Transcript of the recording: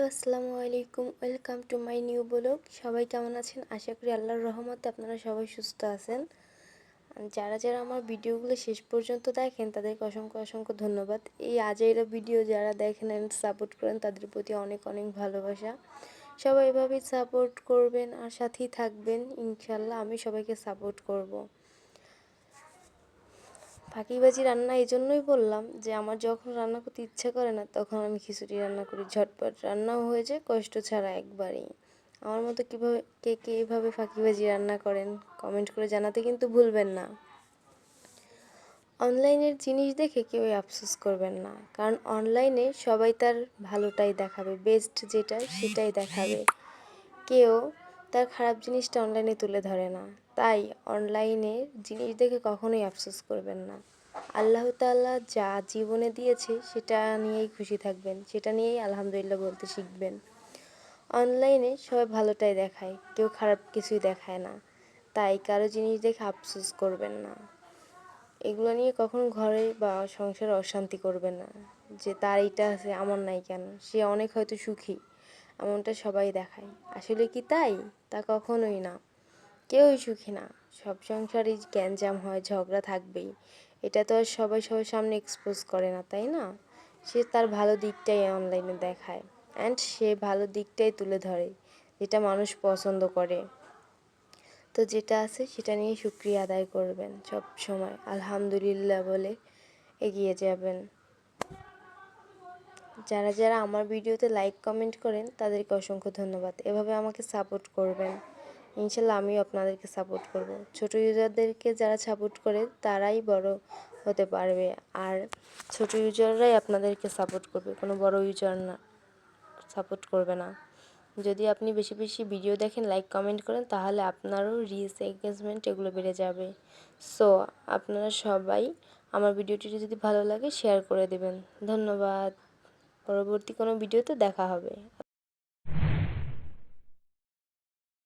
আসসালামু আলাইকুম, welcome to my new blog. সবাই কেমন আছেন? আশা করি আল্লাহর রহমতে আপনারা সবাই সুস্থ আছেন। যারা যারা আমার ভিডিওগুলো শেষ পর্যন্ত দেখেন তাদেরকে অসংখ্য অসংখ্য ধন্যবাদ। এই আজাইরা ভিডিও যারা দেখেন অ্যান্ড সাপোর্ট করেন তাদের প্রতি অনেক অনেক ভালোবাসা। সবাই এভাবেই সাপোর্ট করবেন আর সাথেই থাকবেন, ইনশাল্লাহ আমি সবাইকে সাপোর্ট করব। ফাঁকিবাজি রান্না এই জন্যই বললাম যে আমার যখন রান্না করতে ইচ্ছা করে না তখন আমি খিচুড়ি রান্না করি, ঝটপট রান্নাও হয়ে যায়, কষ্ট ছাড়া একবারেই। আমার মতো কীভাবে কে কে এইভাবে ফাঁকিবাজি রান্না করেন কমেন্ট করে জানাতে কিন্তু ভুলবেন না। অনলাইনের জিনিস দেখে কেউই আফসোস করবেন না, কারণ অনলাইনে সবাই তার ভালোটাই দেখাবে, বেস্ট যেটা সেটাই দেখাবে। কেউ তার খারাপ জিনিসটা অনলাইনে তুলে ধরে না। তাই অনলাইনে জিনিস দেখে কখনোই আফসোস করবেন না। আল্লাহ তাআলা যা জীবনে দিয়েছে সেটা নিয়েই খুশি থাকবেন, সেটা নিয়েই আলহামদুলিল্লাহ বলতে শিখবেন। অনলাইনে সবাই ভালোটাই দেখায়, কেউ খারাপ কিছুই দেখায় না। তাই কারো জিনিস দেখে আফসোস করবেন না। এগুলো নিয়ে কখনো ঘরে বা সংসারে অশান্তি করবেন না, যে তার এইটা আছে আমার নাই কেন, সে অনেক হয়তো সুখী, এমনটা সবাই দেখায়। আসলে কি তাই? তা কখনোই না। কেউই সুখী না। সব সংসারেই গ্যাঞ্জাম হয়, ঝগড়া থাকবেই। এটা তো আর সবাই সবার সামনে এক্সপোজ করে না, তাই না? সে তার ভালো দিকটাই অনলাইনে দেখায় অ্যান্ড সে ভালো দিকটাই তুলে ধরে, যেটা মানুষ পছন্দ করে। তো যেটা আছে সেটা নিয়ে শুকরিয়া আদায় করবেন, সব সময় আলহামদুলিল্লাহ বলে এগিয়ে যাবেন। যারা যারা আমার ভিডিওতে লাইক কমেন্ট করেন তাদেরকে অসংখ্য ধন্যবাদ। এভাবে আমাকে সাপোর্ট করবেন, ইনশাল্লাহ আমিও আপনাদেরকে সাপোর্ট করব। ছোট ইউজারদেরকে যারা সাপোর্ট করে তারাই বড় হতে পারবে, আর ছোট ইউজাররাই আপনাদেরকে সাপোর্ট করবে, কোনো বড় ইউজার না সাপোর্ট করবে না। যদি আপনি বেশি বেশি ভিডিও দেখেন, লাইক কমেন্ট করেন, তাহলে আপনারও রিচ, এঙ্গেজমেন্ট এগুলো বেড়ে যাবে। সো আপনারা সবাই আমার ভিডিওটি যদি ভালো লাগে শেয়ার করে দেবেন। ধন্যবাদ। পরবর্তী কোনো ভিডিওতে দেখা হবে।